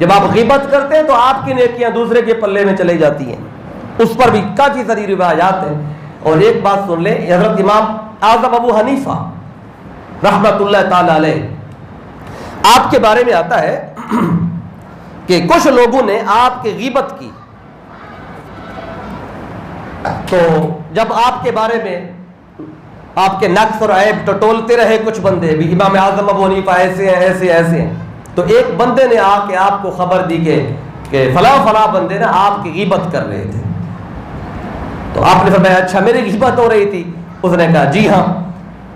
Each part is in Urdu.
جب آپ غیبت کرتے ہیں تو آپ کی نیکیاں دوسرے کے پلے میں چلی جاتی ہیں. اس پر بھی کافی ساری روایات ہیں. اور ایک بات سن لیں, حضرت امام اعظم ابو حنیفہ رحمۃ اللہ تعالی علیہ, آپ کے بارے میں آتا ہے کہ کچھ لوگوں نے آپ کی غیبت کی, تو جب آپ کے بارے میں آپ کے نقص اور عیب ٹٹولتے رہے کچھ بندے بھی, امام اعظم ابو حنیفہ ایسے ہیں ایسے ایسے ہیں, تو ایک بندے نے آ کے آپ کو خبر دی کہ فلاں فلاں بندے نا آپ کی غیبت کر رہے تھے. تو آپ نے فرمایا اچھا میری غیبت ہو رہی تھی؟ اس نے کہا جی ہاں.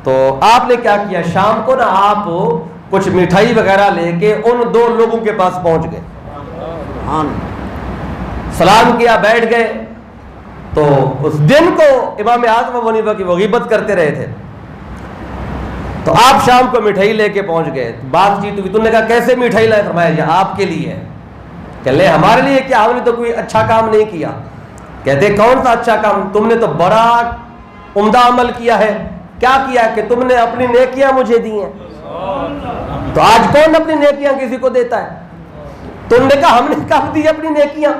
تو آپ نے کیا کیا, شام کو نا آپ کچھ مٹھائی وغیرہ لے کے ان دو لوگوں کے پاس پہنچ گئے, سلام کیا, بیٹھ گئے. تو اس دن کو امام اعظم ابو حنیفہ کی وہ غیبت کرتے رہے تھے. تو آپ شام کو مٹھائی لے کے پہنچ گئے, بات چیت ہوئی, تم نے کہا کیسے مٹھائی لائے؟ فرمایا یہ آپ کے لیے ہے. کہ لے ہمارے لیے کیا, ہم نے تو کوئی اچھا کام نہیں کیا. کہتے کون سا اچھا کام؟ تم نے تو بڑا عمدہ عمل کیا ہے. کیا کیا؟ کہ تم نے اپنی نیکیاں مجھے دی ہیں. تو آج کون اپنی نیکیاں کسی کو دیتا ہے؟ تم نے کہا ہم نے کب دی اپنی نیکیاں؟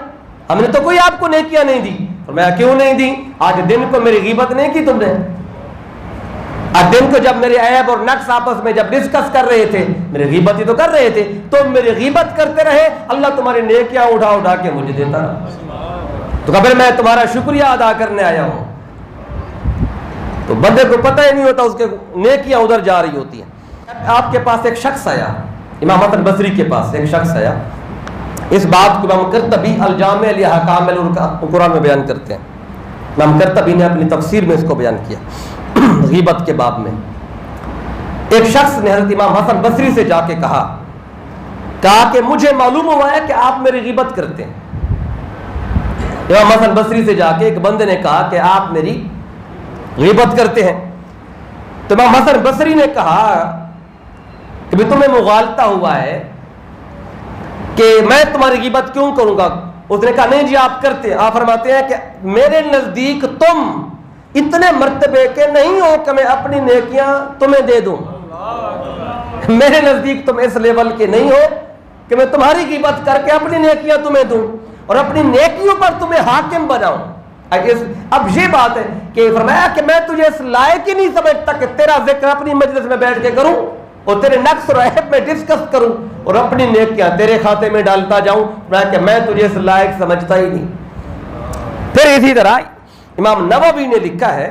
ہم نے تو کوئی آپ کو نیکیاں نہیں دی. فرمایا کیوں نہیں دی؟ آج دن کو میری غیبت نہیں کی تم نے. آج دن کو جب میرے عیب اور نقص آپس میں جب ڈسکس کر رہے تھے, میری غیبت ہی تو کر رہے تھے, تم میری غیبت کرتے رہے, اللہ تمہاری نیکیاں اٹھا اٹھا کے مجھے دیتا رہا. تو پھر میں تمہارا شکریہ ادا کرنے آیا ہوں. تو بندے کو پتہ ہی نہیں ہوتا اس کے نیکیاں ادھر جا رہی ہوتی ہیں. آپ کے پاس ایک شخص آیا, امام حسن بصری کے پاس ایک شخص آیا. اس بات کو امام قرطبی الجامع لاحکام القرآن میں بیان کرتے ہیں. امام قرطبی نے اپنی تفسیر میں اس کو بیان کیا غیبت کے باب میں. ایک شخص نے حضرت امام حسن بصری سے جا کے کہا کہ مجھے معلوم ہوا ہے کہ آپ میری غیبت کرتے ہیں. امام حسن بصری سے جا کے ایک بندے نے کہا کہ آپ میری غیبت کرتے ہیں. تو امام حسن بصری نے کہا کہ بھی تمہیں مغالطہ ہوا ہے کہ میں تمہاری غیبت کیوں کروں گا؟ اس نے کہا نہیں جی آپ کرتے ہیں. آپ فرماتے ہیں کہ میرے نزدیک تم اتنے مرتبے کے نہیں ہو کہ میں اپنی نیکیاں تمہیں دے دوں. میرے نزدیک تم اس لیول کے نہیں ہو کہ میں تمہاری غیبت کر کے اپنی نیکیاں تمہیں دوں اور اپنی نیکیوں پر تمہیں حاکم بناؤں. اب یہ بات ہے کہ فرمایا کہ میں تجھے اس لائق ہی نہیں سمجھتا کہ تیرا ذکر اپنی مجلس میں بیٹھ کے کروں اور تیرے نقص اور عیب میں ڈسکس کروں اور اپنی نیکیاں تیرے کھاتے میں ڈالتا جاؤں, کہ میں تجھے اس لائق سمجھتا ہی نہیں. پھر اسی طرح امام نووی نے لکھا ہے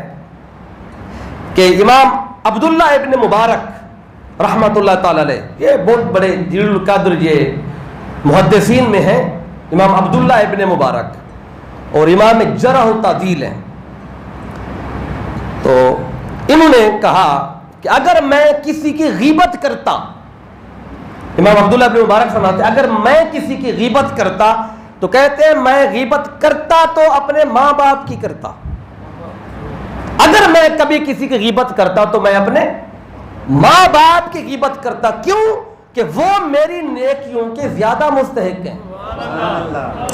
کہ امام عبداللہ ابن مبارک رحمۃ اللہ تعالی علیہ, یہ بہت بڑے جلیل القدر یہ محدثین میں ہیں, امام عبداللہ ابن مبارک, اور امام جرح و تعدیل ہیں. تو انہوں نے کہا کہ اگر میں کسی کی غیبت کرتا, امام عبداللہ ابن مبارک فرماتے ہیں اگر میں کسی کی غیبت کرتا تو کہتے ہیں میں غیبت کرتا تو اپنے ماں باپ کی کرتا. اگر میں کبھی کسی کی غیبت کرتا تو میں اپنے ماں باپ کی غیبت کرتا. کیوں؟ کہ وہ میری نیکیوں کے زیادہ مستحق ہیں.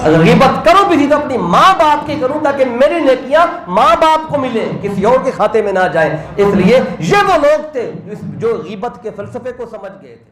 اگر غیبت کروں بھی تو اپنی ماں باپ کی کروں تاکہ میری نیکیاں ماں باپ کو ملیں, کسی اور کے کھاتے میں نہ جائیں. اس لیے یہ وہ لوگ تھے جو غیبت کے فلسفے کو سمجھ گئے تھے.